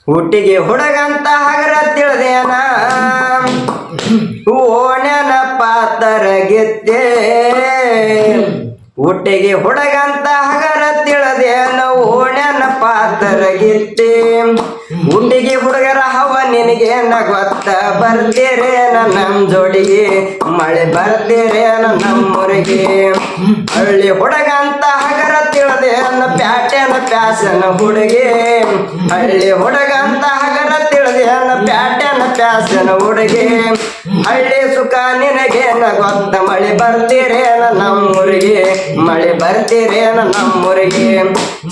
ಹುಟ್ಟಿಗೆ ಹುಡುಗಂತ ಹಗರ ತಿಳಿದೇನ ಓಣ್ಯನ ಪಾತರ ಗೆದ್ದೆ ಹುಟ್ಟಿಗೆ ಹುಡುಗಂತ ಹಗರ ತಿಳಿದೇನ ಓಣ್ಯನ ಪಾತರ ಗೆದ್ದೆ ಹುಟ್ಟಿಗೆ ಹುಡುಗರ ಹವ ನಿನಗೇನ ಗೊತ್ತ ಬರ್ತೀರೇನ ನಮ್ ಜೋಡಿಗೆ ಮಳೆ ಬರ್ತೀರೇನ ನಮ್ಮೂರಿಗೆ ಹಳ್ಳಿ ಹುಡುಗಂತ ಹಗರ ತಿಳಿದೇನ ಪ್ಯಾಟೆನ ಪ್ಯಾಸನ ಹುಡುಗಿ ಹಳ್ಳಿ ಹುಡುಗಂತ ಹಗರ ತಿಳಿದೇನ ಪ್ಯಾಟೆನ ಪ್ಯಾಸನ ಹುಡುಗಿ ಹಳ್ಳಿ ಸುಖ ನಿನಗೇನ ಗೊತ್ತ ಮಳೆ ಬರ್ತೀರೇನ ನಮ್ಮೂರಿಗೆ ಮಳೆ ಬರ್ತೀರೇನ ನಮ್ಮೂರಿಗೆ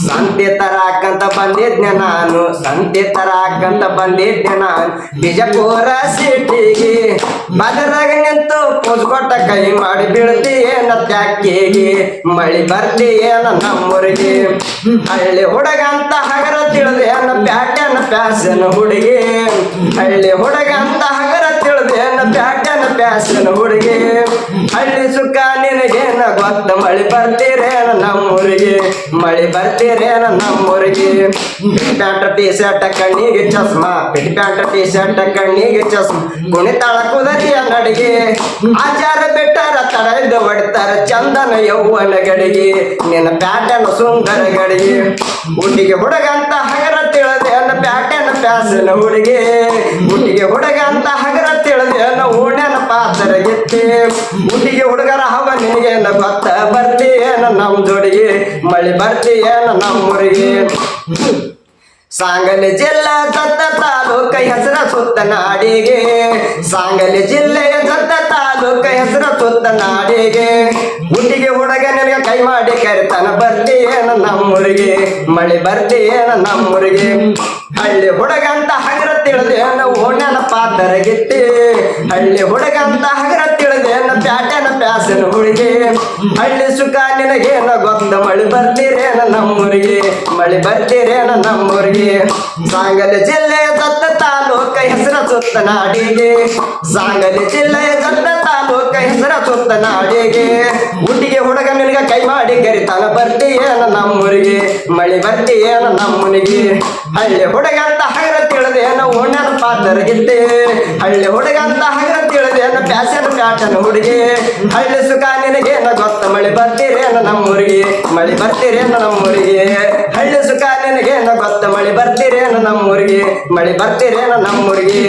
ಸಂತೆ ತರಾಕಂತ ಬಂದಿದ್ನೆ ನಾನು ಸಂತೆ ತರಾಕಂತ ಬಂದಿದ್ನೆ ನಾನು ಬಿಜಾಪುರ ಸಿಟಿಗೆ ಬದರಾಗ ನಿಂತು ಪೂಜ್ಕೊಟ್ಟ ಕೈ ಮಾಡಿ ಬೀಳ್ತೀಯೇನ ತ್ಯಾಕಿಗೆ ಮಳೆ ಬರ್ತೀಯೇನ ನಮ್ಮೂರಿಗೆ ಹಳ್ಳಿ ಹುಡುಗಂತ ಹಗರ ತಿಳಿದೇನ ಪ್ಯಾಟೆನ ಪ್ಯಾಸನ ಹುಡುಗಿ ಹಳ್ಳಿ ಹುಡುಗಂತ ಹಗರ ತಿಳಿದೇನ ಪ್ಯಾಟೆನ ಪ್ಯಾಸನ ಹುಡುಗಿ ಹಳ್ಳಿ ಸುಖ ನಿನಗೇನ ಗೊತ್ತ ಮಳೆ ಬರ್ತೀರೇನ ನಮ್ಮೂರಿಗೆ ಮಳೆ ಬರ್ತೀರೇನ ನಮ್ಮೂರಿಗೆ ಪ್ಯಾಂಟ ಟೀ ಶರ್ಟ್ ಕಣ್ಣಿಗೆ ಚಸ್ಮಾ ಪಿಟಿ ಪ್ಯಾಂಟ ಟೀ ಶರ್ಟ್ ಕಣ್ಣಿಗೆ ಚಸ್ಮಾ ಕುಣಿತಾಳ ಕುದರಿಯ ನಡಿಗೆ ಆಚಾರ ಬಿಟ್ಟಾರ ತಡೆದ ಹೊಡಿತಾರ ಚಂದನ ಯೌವನ ಗಡಿಗೆ ನಿನ್ನ ಪ್ಯಾಟನ ಸುಂದರ ಗಡಿಗೆ ಹುಟ್ಟಿಗೆ ಹುಡುಗಂತ ಹಗರ ತಿಳಿದೆ ಅನ್ನ ಪ್ಯಾಟನ ಪ್ಯಾಸನ ಹುಡುಗಿ ಹುಟ್ಟಿಗೆ ಹುಡುಗಂತ ಹಗರ ತಿಳಿದೆ ಅನ್ನ ಓಣ್ಯನ ಪಾತ್ರ ಗೆತ್ತೆ ಹುಟ್ಟಿಗೆ ಹುಡುಗರ ಹವ ನಿನಗೇನ ಗೊತ್ತ ಬರ್ತೀಯೇನ ನಮ್ ಜೋಡಿಗೆ ಮಳೆ ಬರ್ತೀಯೇನ ನಮ್ಮೂರಿಗೆ ಸಾಂಗಲಿ ಜಿಲ್ಲಾ ದತ್ತ ತಾಲೂಕ ಹೆಸರ ಸುತ್ತ ನಾಡಿಗೆ ಸಾಂಗಲಿ ಜಿಲ್ಲೆಯ ದತ್ತ ತಾಲೂಕ ಹೆಸರ ಸುತ್ತ ನಾಡಿಗೆ ಹುಟ್ಟಿಗೆ ಹುಡುಗ ನಿನಗೆ ಕೈ ಮಾಡಿ ಕರಿತಾನ ಬರ್ತೀಯೇನ ನಮ್ಮೂರಿಗೆ ಮಳೆ ಬರ್ತೀಯೇನ ನಮ್ಮೂರಿಗೆ ಹಳ್ಳಿ ಹುಡುಗಂತ ಹಗರ ತಿಳಿದೇನ ಓಣ್ಯನ ಪಾತ್ರ ಗಿಟ್ಟಿ ಹಳ್ಳಿ ಹುಡುಗಂತ ಹಗರ ತಿಳಿದೇನ ಪ್ಯಾಟೆನ ಪ್ಯಾಸನ ಹುಡುಗಿ ಹಳ್ಳಿ ಸುಖ ನಿನಗೇನ ಗೊತ್ತ ಮಳೆ ಬರ್ತೀರೇನ ನಮ್ಮೂರಿಗೆ ಮಳೆ ಬರ್ತೀರೇನ ನಮ್ಮೂರಿಗೆ ಸಾಂಗಲಿ ಜಿಲ್ಲೆಯ ದತ್ತ ತಾಲೂಕ ಹೆಸರ ಸುತ್ತ ನಾಡಿಗೆ ಸಾಂಗಲಿ ಜಿಲ್ಲೆಯ ದತ್ತ ತಾಲೂಕ ಹೆಸರ ಸುತ್ತ ನಾಡಿಗೆ ಹುಟ್ಟಿಗೆ ಹುಡುಗ ನಿನಗ ಕೈ ಮಾಡಿ ಕರಿತಾನ ಬರ್ತೀಯೇನ ನಮ್ಮೂರಿಗೆ ಮಳೆ ಬರ್ತೀಯೇನ ನಮ್ಮನಿಗೆ ಹಳ್ಳಿ ಹುಡುಗಂತ ಹಗರ ತಿಳಿದೇನ ಓಣ್ಯನ ಪಾತ್ರ ಗಿದ್ದೆ ಹಳ್ಳಿ ಹುಡುಗಂತ ಹಗರ ತಿಳಿದೇನ ಪ್ಯಾಸನ ಪ್ಯಾಟನ ಹುಡುಗಿ ಹಳ್ಳಿ ಸುಖ ನಿನಗೇನ ಗೊತ್ತ ಮಳೆ ಬರ್ತೀರೇನ ನಮ್ಮೂರಿಗೆ ಮಳೆ ಬರ್ತೀರೇನ ನಮ್ಮೂರಿಗೆ ಹಳ್ಳಿ ಸುಖ ನಿನಗೇನ ಗೊತ್ತ ಮಳೆ ಬರ್ತೀರೇನ ನಮ್ಮೂರಿಗೆ ಮಳೆ ಬರ್ತೀರೇನ ನಮ್ಮೂರಿಗೆ